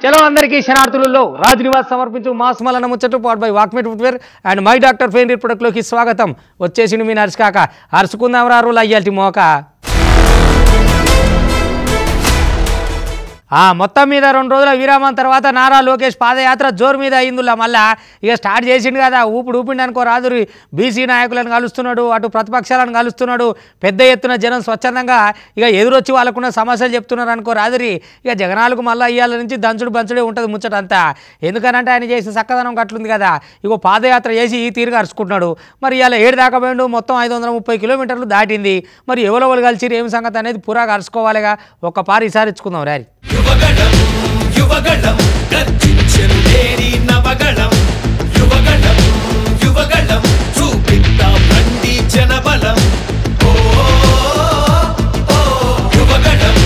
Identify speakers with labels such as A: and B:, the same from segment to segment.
A: చలో అందరికీ శనార్థులలో రాజ్ నివాస్ సమర్పించు మాస్ మలన ముచ్చట పాట్ by Walkmate footwear and my doctor ఫెయిన్ ప్రొడక్ట్లోకి స్వాగతం. వచ్చేసిండు మీ నర్స్ కాక అరుచుకుందాం రా రోజులు అయ్యాల్టి మోక. మొత్తం మీద 2 రోజుల విరామం తర్వాత నారా లోకేష్ పాదయాత్ర జోరు మీద అయిందిలా. మళ్ళా ఇక స్టార్ట్ చేసిండు కదా, ఊపిండి అనుకో రాదురి. బీసీ నాయకులను కలుస్తున్నాడు, అటు ప్రతిపక్షాలను కలుస్తున్నాడు. పెద్ద ఎత్తున జనం స్వచ్ఛందంగా ఇక ఎదురొచ్చి వాళ్ళకున్న సమస్యలు చెప్తున్నారు అనుకో రాదురి. ఇక జగనాలకు మళ్ళీ ఇయ్యాల నుంచి దంచుడు బంచుడే ఉంటుంది ముచ్చటంతా. ఎందుకనంటే ఆయన చేసిన చక్కదనం కట్లుంది కదా. ఇగో పాదయాత్ర చేసి ఈ తీరుగా అరుచుకుంటున్నాడు. మరి ఇలా 7 దాకా పోయిండు, మొత్తం 530 కిలోమీటర్లు దాటింది. మరి ఎవరెవరు కలిసి ఏం సంగతి అనేది పురాగా అరుచుకోవాలిగా. ఒక్క పారి ఈసారి ఇచ్చుకుందాం రారి.
B: యువగళం యువగళం గర్జించెను లేని నవగళం యువగళం యువగళం చూపిద్దాం రండి జనబలం ఓ యువగళం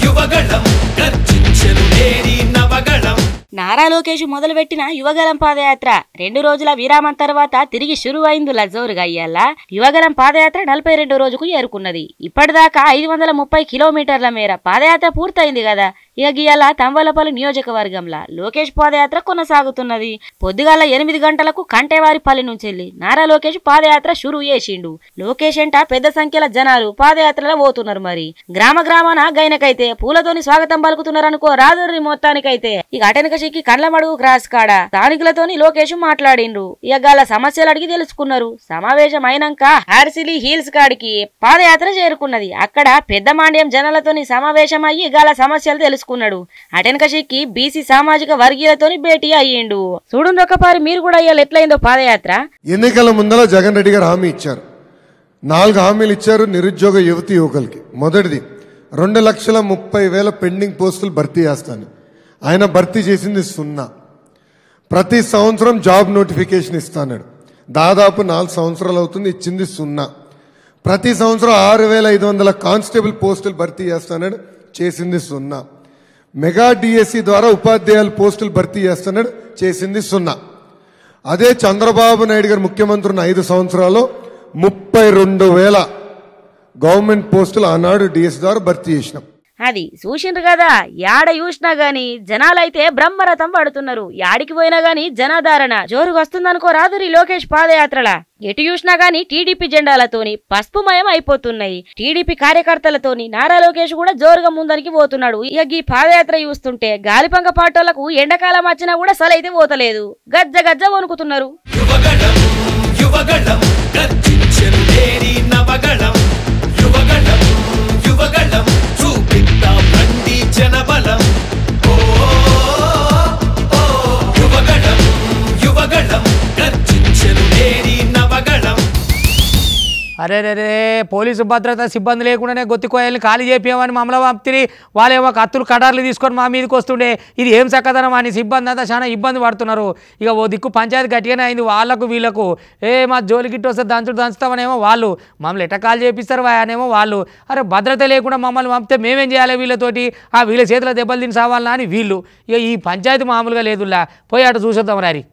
B: యువగళం గర్జించెను లేని నవగళం.
C: నారా లోకేష్ మొదలుపెట్టిన యువగలం పాదయాత్ర 2 రోజుల విరామం తర్వాత తిరిగి షురువైంది జోరుగా. ఇయ్యాల యువగలం పాదయాత్ర 42వ రోజుకు చేరుకున్నది. ఇప్పటిదాకా 530 కిలోమీటర్ల మేర పాదయాత్ర పూర్తయింది కదా. ఇక గీయాల తంబలపల్లి నియోజకవర్గంలో లోకేష్ పాదయాత్ర కొనసాగుతున్నది. పొద్దుగాల 8 గంటలకు కంటేవారిపల్లి నుంచి నారా లోకేష్ పాదయాత్ర షురు చేసిండు. లోకేష్ ఎంట పెద్ద సంఖ్యలో జనాలు పాదయాత్రలో పోతున్నారు. మరి గ్రామాన గైనకైతే పూలతోని స్వాగతం పలుకుతున్నారు అనుకో రాదుర్రి. మొత్తానికైతే ఇక అటెనక సిక్కి కండ్లమడుగు క్రాస్ కాడ స్థానికులతోని లోకేష్ మాట్లాడిండ్రు. ఇక గాల సమస్యలు అడిగి తెలుసుకున్నారు. సమావేశం అయినాక హార్సిలీ హిల్స్ కాడికి పాదయాత్ర చేరుకున్నది. అక్కడ పెద్ద మాండ్యం జనాలతోని సమావేశం అయ్యి గాల సమస్యలు తెలుసుకున్నాడు. అటెనక సిక్కి బీసీ సామాజిక వర్గీయులతోని భేటీ అయ్యిండు. చూడండి ఒకపారి మీరు కూడా అయ్యాలి ఎట్లయిందో పాదయాత్ర.
D: ఎన్నికల ముందర జగన్ రెడ్డి గారు హామీ ఇచ్చారు. 4 హామీలు ఇచ్చారు నిరుద్యోగ యువతి యువకులకి. మొదటిది 2,30,000 పెండింగ్ పోస్టులు భర్తీ చేస్తాను. ఆయన భర్తీ చేసింది 0. ప్రతి సంవత్సరం జాబ్ నోటిఫికేషన్ ఇస్తాడు. దాదాపు 4 సంవత్సరాలు అవుతుంది, ఇచ్చింది 0. ప్రతి సంవత్సరం 6,500 కానిస్టేబుల్ పోస్టులు భర్తీ చేస్తాడు, చేసింది 0. మెగా డిఎస్సి ద్వారా ఉపాధ్యాయుల పోస్టులు భర్తీ చేస్తున్నాడు, చేసింది 0. అదే చంద్రబాబు నాయుడు గారు ముఖ్యమంత్రి ఉన్న 5 సంవత్సరాల్లో 32,000 గవర్నమెంట్ పోస్టులు ఆనాడు డిఎస్సి ద్వారా భర్తీ చేసినాం.
C: అది చూసిండ్రు కదా. యాడ చూసినా గాని జనాలైతే బ్రహ్మరథం పడుతున్నారు. యాడికి పోయినా గాని జనాధారణ జోరుగా వస్తుందనుకో రాదురి లోకేష్ పాదయాత్రలా. ఎటు చూసినా గాని టీడీపీ జెండాలతోని పసుపుమయం అయిపోతున్నాయి. టీడీపీ కార్యకర్తలతోని నారా లోకేష్ కూడా జోరుగా ముందరికి పోతున్నాడు. ఇక ఈ పాదయాత్ర చూస్తుంటే గాలిపంక పాటోళ్లకు ఎండాకాలం వచ్చినా కూడా సలైతే పోతలేదు. గజ్జ గజ్జ వణుకుతున్నారు.
B: యువగళం యువగళం గర్జించెను లేని నవగళం యువగళం యువగళం చూపిద్దాం రండి జనబలం ఓ యువగళం యువగళం గర్జించెను లేని నవగళం.
A: అరే రే పోలీసు భద్రత సిబ్బంది లేకుండానే గొత్తికోయాలని ఖాళీ చేపియామని మమ్మల్ని పంపితే వాళ్ళేమో కత్తులు కటార్లు తీసుకొని మా మీదకి వస్తుండే. ఇది ఏం చక్కదనం అని సిబ్బంది అంతా చాలా ఇబ్బంది పడుతున్నారు. ఇక ఓ దిక్కు పంచాయతీ గట్టిగానే అయింది వాళ్ళకు వీళ్ళకు. మా జోలి గిట్టు వస్తే దంచుతామనేమో వాళ్ళు, మమ్మల్ని ఎట్ట కాల్ చేపిస్తారు అనేమో వాళ్ళు. అరే భద్రత లేకుండా మమ్మల్ని పంపితే మేమేం చేయాలి వీళ్ళతోటి, వీళ్ళ చేతిలో దెబ్బలు తిని సావాలన్నా అని వీళ్ళు. ఇక ఈ పంచాయతీ మామూలుగా లేదులా. పోయి అటు చూసొద్దాం రారి.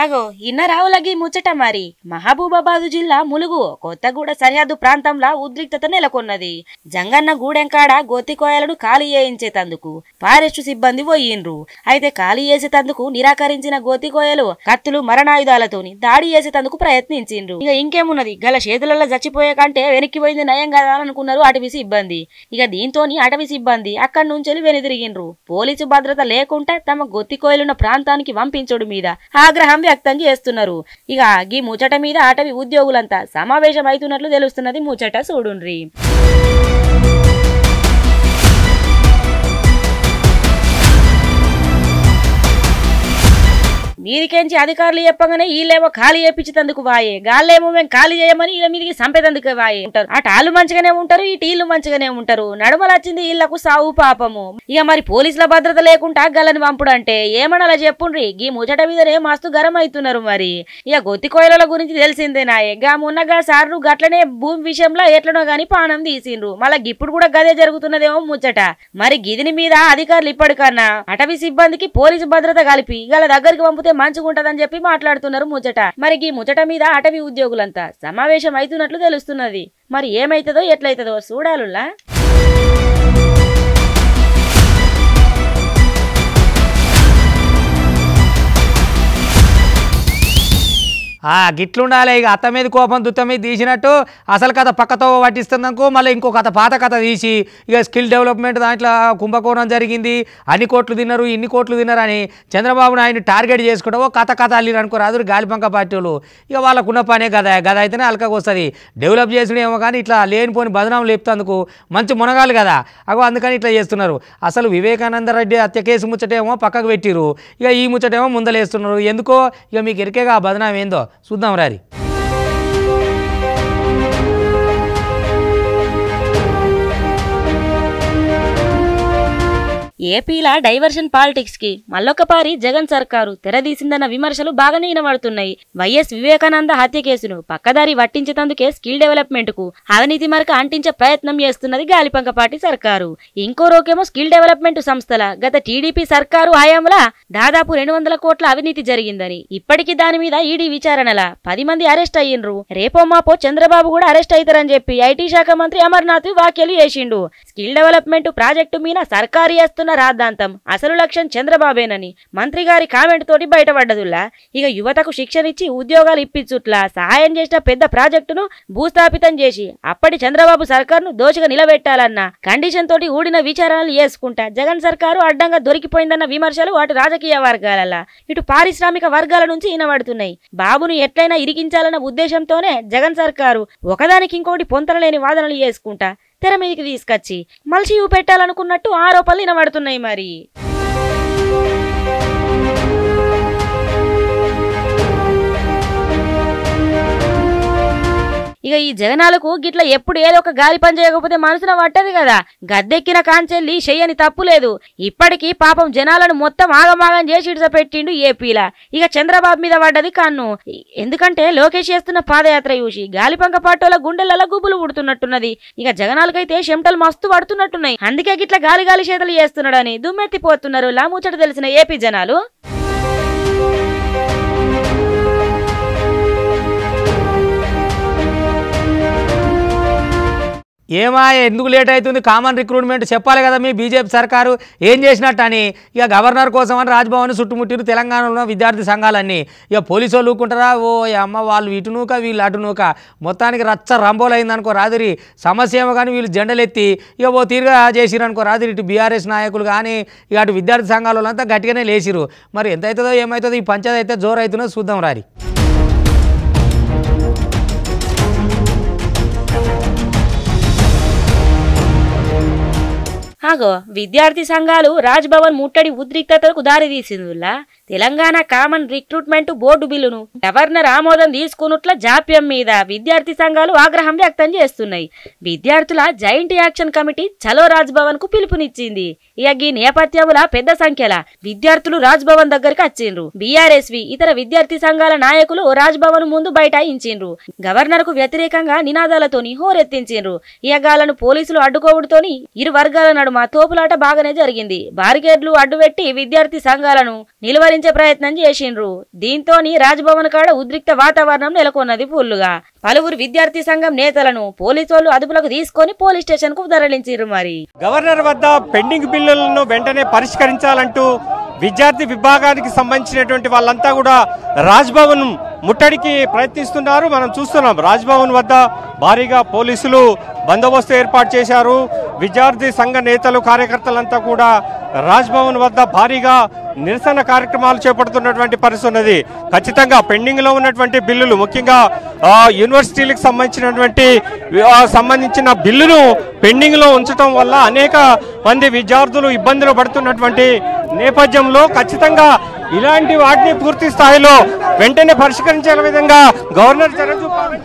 C: ఆగో ఇన్న రావులగి ముచ్చట. మరి మహబూబాబాద్ జిల్లా ములుగు కొత్తగూడ సరిహద్దు ప్రాంతంలో ఉద్రిక్తత నెలకొన్నది. జంగన్న గూడెంకాడ గొత్తికోయలను ఖాళీ చేయించేతందుకు ఫారెస్టు సిబ్బంది పోయిండ్రు. అయితే ఖాళీ చేసేతందుకు నిరాకరించిన గొత్తికోయలు కత్తులు మరణాయుధాలతోని దాడి చేసేతందుకు ప్రయత్నించిండ్రు. ఇక ఇంకేమున్నది, గల చేతులలో చచ్చిపోయే కంటే వెనక్కి పోయింది నయం కదా అనుకున్నారు అటవీ సిబ్బంది. ఇక దీంతోని అటవీ సిబ్బంది అక్కడి నుంచి వెనుదిరిగిండ్రు. పోలీసు భద్రత లేకుండా తమ గొత్తికోయలున్న ప్రాంతానికి పంపించడు మీద ఆగ్రహం వ్యక్తం చేస్తున్నారు. ఇక ఈ ముచ్చట మీద అటవీ ఉద్యోగులంతా సమావేశం అవుతున్నట్లు తెలుస్తున్నది. ముచ్చట చూడుండ్రి. మీదికెంచి అధికారులు చెప్పగానే వీళ్ళేమో ఖాళీ చేయించేందుకు వాయే, గాళ్ళేమో మేము ఖాళీ చేయమని వీళ్ళ మీదికి సంపేతందుకు వాయే ఉంటారు. అటు వాళ్ళు మంచిగానే ఉంటారు, ఇటు వీళ్ళు మంచిగానే ఉంటారు. నడుమలొచ్చింది వీళ్లకు సావు పాపము. ఇక మరి పోలీసుల భద్రత లేకుండా గల్లని పంపుడు అంటే ఏమన్నా చెప్పుండ్రి. ఈ ముచ్చట మీదనే మస్తు గరం అవుతున్నారు. మరి ఇక గొత్తికోయల గురించి తెలిసిందేనాయే. గా మున్నగా సార్లు గట్లనే భూమి విషయంలో ఎట్లనో గాని పానం తీసిండ్రు. మళ్ళా ఇప్పుడు కూడా గదే జరుగుతున్నదేమో ముచ్చట. మరి గిదిని మీద అధికారులు ఇప్పటికన్నా అటవీ సిబ్బందికి పోలీసు భద్రత కలిపి గల దగ్గరికి పంపితే మంచిగుంటదని చెప్పి మాట్లాడుతున్నారు ముచ్చట. మరి ఈ ముచ్చట మీద అటవీ ఉద్యోగులంతా సమావేశం అవుతున్నట్లు తెలుస్తున్నది. మరి ఏమైతుందో ఎట్లయితుందో చూడాలులా.
A: గిట్లుండాలి. ఇక అత్త మీద కోపం దుత్త మీద తీసినట్టు అసలు కథ పక్కతో పట్టిస్తుందనుకో మళ్ళీ ఇంకో కథ పాత కథ తీసి ఇక స్కిల్ డెవలప్మెంట్ దాంట్లో కుంభకోణం జరిగింది, అన్ని కోట్లు తిన్నారు ఇన్ని కోట్లు తిన్నారు అని చంద్రబాబు నాయుడు టార్గెట్ చేసుకుంటే ఓ కథ అల్లిరు అనుకో రాదు గాలిపంక పార్టీలు. ఇక వాళ్ళకున్న పనే గద అయితేనే అలకగా వస్తుంది. డెవలప్ చేసుడేమో కానీ ఇట్లా లేనిపోని బదనాం లేపుతందుకు మంచి మునగాలి కదా అందుకని ఇట్లా చేస్తున్నారు. అసలు వివేకానంద రెడ్డి హత్య కేసు ముచ్చటేమో పక్కకు పెట్టిరు, ఇక ఈ ముచ్చటేమో ముందలేస్తున్నారు. ఎందుకో ఇక మీకు ఎరికేగా ఆ బదనాం ఏందో చూద్దాం రారి.
C: ఏపీలా డైవర్షన్ పాలిటిక్స్ కి మళ్ళొకపారి జగన్ సర్కారు తెరదీసిందన్న విమర్శలు బాగానే వినబడుతున్నాయి. వైఎస్ వివేకానంద హత్య కేసును పక్కదారి పట్టించేందుకే స్కిల్ డెవలప్మెంట్ కు అవినీతి మరక అంటించే ప్రయత్నం చేస్తున్నది గాలిపంక పార్టీ సర్కారు. ఇంకో రోకేమో స్కిల్ డెవలప్మెంట్ సంస్థల గత టీడీపీ సర్కారు హయాంలో దాదాపు 200 కోట్ల అవినీతి జరిగిందని, ఇప్పటికీ దాని మీద ఈడీ విచారణల 10 మంది అరెస్ట్ అయ్యిండ్రు. రేపో మాపో చంద్రబాబు కూడా అరెస్ట్ అవుతారని చెప్పి ఐటీ శాఖ మంత్రి అమర్నాథ్ వ్యాఖ్యలు చేసిండు. స్కిల్ డెవలప్మెంట్ ప్రాజెక్టు మీద సర్కారు చేస్తున్న రాద్ధాంతం అసలు లక్ష్యం చంద్రబాబేనని మంత్రి గారి కామెంట్ తోటి బయటపడ్డదుల్లా. ఇక యువతకు శిక్షణ ఇచ్చి ఉద్యోగాలు ఇప్పించుట్లా సహాయం చేసిన పెద్ద ప్రాజెక్టును భూస్థాపితం చేసి అప్పటి చంద్రబాబు సర్కారును దోషగా నిలబెట్టాలన్న కండిషన్ తోటి ఊడిన విచారణలు చేసుకుంటా జగన్ సర్కారు అడ్డంగా దొరికిపోయిందన్న విమర్శలు అటు రాజకీయ వర్గాల ఇటు పారిశ్రామిక వర్గాల నుంచి వినబడుతున్నాయి. బాబును ఎట్లయినా ఇరికించాలన్న ఉద్దేశంతోనే జగన్ సర్కారు ఒకదానికి ఇంకోటి పొంతనలేని వాదనలు చేసుకుంటా తెర మీదకి తీసుకొచ్చి మలిసి పెట్టాలనుకున్నట్టు ఆరోపణలు వినబడుతున్నాయి. మరి ఇక ఈ జగనాలకు గిట్ల ఎప్పుడు ఏదో ఒక గాలి పని చేయకపోతే మనసున పట్టదు కదా. గద్దెక్కిన కాంచెల్లి చెయ్యని తప్పు లేదు. ఇప్పటికీ పాపం జనాలను మొత్తం ఆగమాగం చేసి ఇడిసపెట్టిండు ఏపీలా. ఇక చంద్రబాబు మీద పడ్డది కన్ను. ఎందుకంటే లోకేష్ చేస్తున్న పాదయాత్ర చూసి గాలిపంక పాటోల గుండెలలో గుబులు పుడుతున్నట్టున్నది. ఇక జగనాలకైతే చెమటలు మస్తు పడుతున్నట్టున్నాయి. అందుకే గిట్ల గాలి గాలి చేతలు చేస్తున్నాడని దుమ్మెత్తిపోతున్నారు లాముచ్చట తెలిసిన ఏపీ జనాలు.
A: ఎందుకు లేట్ అవుతుంది? కామన్ రిక్రూట్మెంట్ చెప్పాలి కదా మీ బీజేపీ సర్కారు ఏం చేసినట్టు అని. ఇక గవర్నర్ కోసం అని రాజ్భవన్ చుట్టుముట్టిరు తెలంగాణలో విద్యార్థి సంఘాలన్నీ. ఇక పోలీసు వాళ్ళు ఊరుకుంటారా? ఓ అమ్మ వాళ్ళు ఇటు నూక వీళ్ళు అటు నూక మొత్తానికి రచ్చ రంబోలు అయిందనుకో రాదురి. సమస్య ఏమో కానీ వీళ్ళు జెండలెత్తి ఇక ఓ తీరుగా చేసిరనుకో రాదురి. ఇటు బీఆర్ఎస్ నాయకులు కానీ ఇక అటు విద్యార్థి సంఘాల వాళ్ళంతా గట్టిగానే లేచిరు. మరి ఎంత అవుతుందో ఏమవుతుందో ఈ పంచాయతీ అయితే జోరు అవుతుందో చూద్దాం రారి.
C: విద్యార్థి సంఘాలు రాజ్భవన్ ముట్టడి ఉద్రిక్తతకు దారితీసిందిలా. తెలంగాణ కామన్ రిక్రూట్మెంట్ బోర్డు బిల్లును గవర్నర్ ఆమోదం తీసుకున్నట్ల జాప్యం మీద విద్యార్థి సంఘాలు ఆగ్రహం వ్యక్తం చేస్తున్నాయి. విద్యార్థుల జాయింట్ యాక్షన్ కమిటీ చలో రాజ్భవన్ కు పిలుపునిచ్చింది. ఇక ఈ నేపథ్యంలో పెద్ద సంఖ్యలో విద్యార్థులు రాజ్భవన్ దగ్గరికి వచ్చిండ్రు. బీఆర్ఎస్వి ఇతర విద్యార్థి సంఘాల నాయకులు రాజ్భవన్ ముందు బైఠాయించిండ్రు. గవర్నర్ కు వ్యతిరేకంగా నినాదాలతోని హోరెత్తించిండ్రు. ఇక గాలను పోలీసులు అడ్డుకోవడంతోని ఇరు వర్గాల నడుమ తోపులాట బాగానే జరిగింది. బారికేడ్లు అడ్డుపెట్టి విద్యార్థి సంఘాలను నిలువరించే ప్రయత్నం చేసిండ్రు. దీంతో రాజ్భవన్ కాడ ఉద్రిక్త వాతావరణం నెలకొన్నది ఫుల్లుగా. పలువురు విద్యార్థి సంఘం నేతలను పోలీసులు అదుపులోకి తీసుకొని పోలీస్ స్టేషన్ కు తరలించారు. మరి
E: గవర్నర్ వద్ద పెండింగ్ బిల్లులను వెంటనే పరిష్కరించాలంటూ విద్యార్థి విభాగానికి సంబంధించినటువంటి వాళ్ళంతా కూడా రాజ్భవన్ ముట్టడికి ప్రయత్నిస్తున్నారు. మనం చూస్తున్నాం రాజ్భవన్ వద్ద భారీగా పోలీసులు బందోబస్తు ఏర్పాటు చేశారు. విద్యార్థి సంఘ నేతలు కార్యకర్తలంతా కూడా రాజ్భవన్ వద్ద భారీగా నిరసన కార్యక్రమాలు చేపడుతున్నటువంటి పరిస్థితి ఉన్నది. ఖచ్చితంగా పెండింగ్ లో ఉన్నటువంటి బిల్లులు ముఖ్యంగా యూనివర్సిటీలకు సంబంధించిన బిల్లును పెండింగ్ లో ఉంచడం వల్ల అనేక మంది విద్యార్థులు ఇబ్బందులు పడుతున్నటువంటి నేపథ్యంలో ఖచ్చితంగా ఇలాంటి వాటిని పూర్తి స్థాయిలో వెంటనే పరిష్కరించే విధంగా గవర్నర్ చర్య చూపాలి.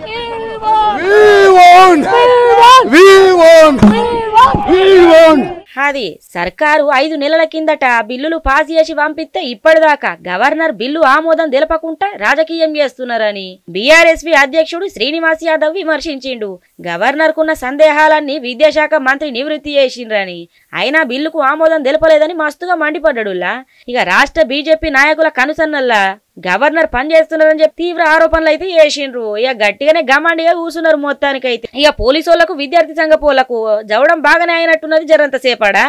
C: అది సర్కారు 5 నెలల కిందట బిల్లులు పాస్ చేసి పంపిస్తే ఇప్పటిదాకా గవర్నర్ బిల్లు ఆమోదం తెలపకుండా రాజకీయం చేస్తున్నారని బీఆర్ఎస్వి అధ్యక్షుడు శ్రీనివాస్ యాదవ్ విమర్శించిండు. గవర్నర్ కున్న సందేహాలన్నీ విద్యాశాఖ మంత్రి నివృత్తి చేసిండ్రని, అయినా బిల్లుకు ఆమోదం తెలపలేదని మస్తుగా మండిపడ్డాడులా. ఇక రాష్ట్ర బీజేపీ నాయకుల కనుసన్నల్లా గవర్నర్ పని చేస్తున్నారని చెప్పి తీవ్ర ఆరోపణలు అయితే చేసిండ్రు. ఇక గట్టిగానే గమాండిగా కూర్చున్నారు మొత్తానికైతే. ఇక పోలీసు వాళ్ళకు విద్యార్థి సంఘ పోలకు జవడం బాగానే అయినట్టున్నది జరంత సేపాడా.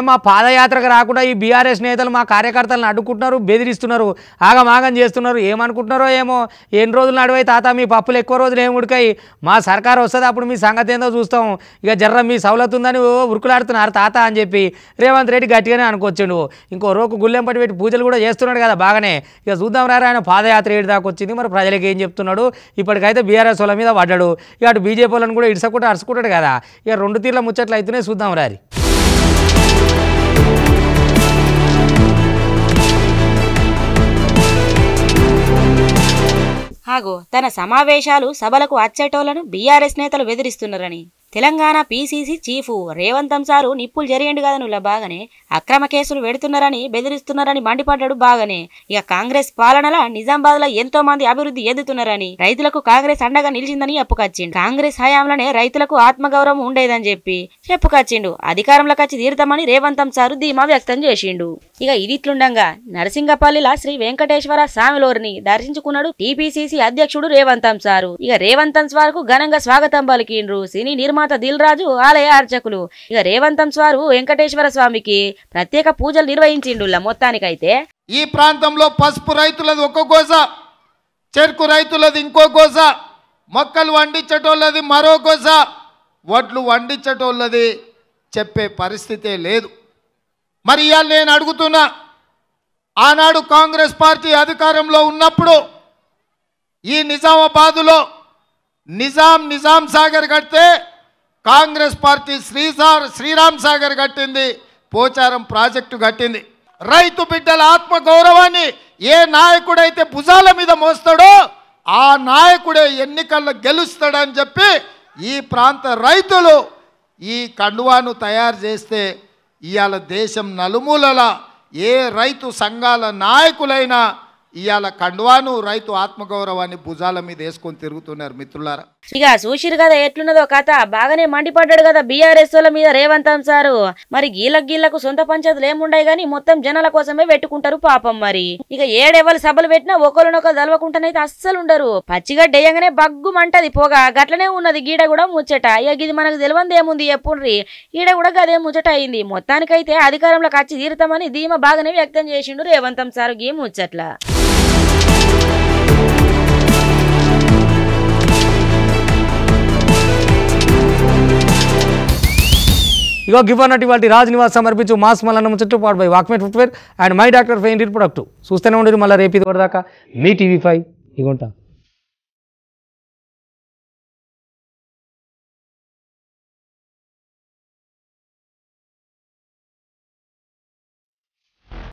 A: మా పాదయాత్రకు రాకుండా ఈ బీఆర్ఎస్ నేతలు మా కార్యకర్తలను అడ్డుకుంటున్నారు, బెదిరిస్తున్నారు, ఆగమాగం చేస్తున్నారు. ఏమనుకుంటున్నారో ఏమో. ఎన్ని రోజులు నడువై తాత మీ పప్పులు ఎక్కువ రోజులు ఏమి ఉడికాయి, మా సర్కారు వస్తుంది అప్పుడు మీ సంగతి ఏందో చూస్తాం, ఇక జర్ర మీ సౌలత్ ఉందని ఉరుకులాడుతున్నారు తాత అని చెప్పి రేవంత్ రెడ్డి గట్టిగానే అనుకొచ్చిండు. ఇంకో రోజు గుళ్ళెంపటి పెట్టి పూజలు కూడా చేస్తున్నాడు కదా బాగానే. ఇక చూద్దాం రా ఆయన పాదయాత్ర ఏడు దాకా వచ్చింది, మరి ప్రజలకు ఏం చెప్తున్నాడు. ఇప్పటికైతే బీఆర్ఎస్ వాళ్ళ మీద పడ్డాడు, ఇక అటు బీజేపీ వాళ్ళని కూడా ఇడుచుకుంటూ అరుచుకుంటాడు కదా. ఇక రెండు తీర్ల ముచ్చట్లు అయితేనే చూద్దాం రారి.
C: ఆగో తన సమావేశాలు సభలకు వచ్చేటోళ్లను బీఆర్ఎస్ నేతలు బెదిరిస్తున్నారని Telangana PCC chief Revanth sir నిప్పులు జరిగండి కదా నువ్వు బాగానే అక్రమ కేసులు పెడుతున్నారని బెదిరిస్తున్నారని మండిపడ్డాడు బాగానే. ఇక కాంగ్రెస్ పాలనలో నిజామాబాద్ లో ఎంతో మంది అభివృద్ధి ఎదుగుతున్నారని రైతులకు కాంగ్రెస్ అండగా నిలిచిందని చెప్పుకొచ్చిండు. కాంగ్రెస్ హయాంలోనే రైతులకు ఆత్మగౌరవం ఉండేదని చెప్పి చెప్పుకొచ్చిండు. అధికారంలోకి వచ్చి తీరుతామని రేవంత్ సారు ధీమా వ్యక్తం చేసిండు. ఇక ఇదిట్లుండగా నరసింగపల్లిలో శ్రీ వెంకటేశ్వర స్వామిలోరిని దర్శించుకున్నాడు టీపీసీసీ అధ్యక్షుడు రేవంత్ సారు. ఇక రేవంత్ సార్కు ఘనంగా స్వాగతం పలికిండ్రు సినీ నిర్మాత దిల్ రాజు, ఆలయ అర్చకులు. ఇక రేవంత్ స్వారు వెంకటేశ్వర స్వామికి ప్రత్యేక పూజలు నిర్వహించిండు. మొత్తానికైతే
F: ఈ ప్రాంతంలో పసుపు రైతులది ఒక గోస, చెరుకు రైతులది ఇంకో గోస, మొక్కలు వండించటోళ్ళది మరో గోస, వడ్లు వండించటోళ్ళది చెప్పే పరిస్థితే లేదు. మరి ఇవాళ నేను అడుగుతున్నా, ఆనాడు కాంగ్రెస్ పార్టీ అధికారంలో ఉన్నప్పుడు ఈ నిజామాబాదులో నిజాం సాగర్ కడితే కాంగ్రెస్ పార్టీ శ్రీరామ్ సాగర్ కట్టింది, పోచారం ప్రాజెక్టు కట్టింది. రైతు బిడ్డల ఆత్మ గౌరవాన్ని ఏ నాయకుడైతే భుజాల మీద మోస్తాడో ఆ నాయకుడే ఎన్నికల్లో గెలుస్తాడని చెప్పి ఈ ప్రాంత రైతులు ఈ కండువాను తయారు చేస్తే ఇవాళ దేశం నలుమూలల ఏ రైతు సంఘాల నాయకులైనా ఇవాళ కండువాను రైతు ఆత్మగౌరవాన్ని భుజాల మీద వేసుకొని తిరుగుతున్నారు మిత్రులారా.
C: ఇక చూసిరు కదా ఎట్లున్నదో కథ. బాగానే మండిపడ్డాడు కదా బీఆర్ఎస్ వాళ్ళ మీద రేవంత్ సారు. మరి గీళ్ళకు సొంత పంచాయతీలు ఏముండయి గానీ మొత్తం జనాల కోసమే పెట్టుకుంటారు పాపం. మరి ఇక ఏడెవరు సభలు పెట్టినా ఒకరినొకరు దలవకుండానైతే అస్సలు ఉండరు. పచ్చిగడ్డ వేయంగానే బగ్గుమంటది పొగ, గట్లనే ఉన్నది గీడ కూడా ముచ్చట. ఇక ఇది మనకు తెలియంది ఏముంది ఎప్పుడ్రి, ఈడ కూడా గదే ముచ్చట అయింది. మొత్తానికైతే అధికారంలోకి వచ్చి తీరుతామని ధీమా బాగానే వ్యక్తం చేసిండు రేవంత్ సారు గీ ముచ్చట్ల.
A: ఇగో గివన్నట్టు వాటి రాజ్ నివాస్ సమర్పించు మాస్ మల్లన్న ముచ్చట్లు పాడు by Walkmate footwear and my doctor pain product. చూస్తూనే ఉండరు మళ్ళీ రేపు ఇది వరదాకా మీ టీవీ5 ఇగొంటా.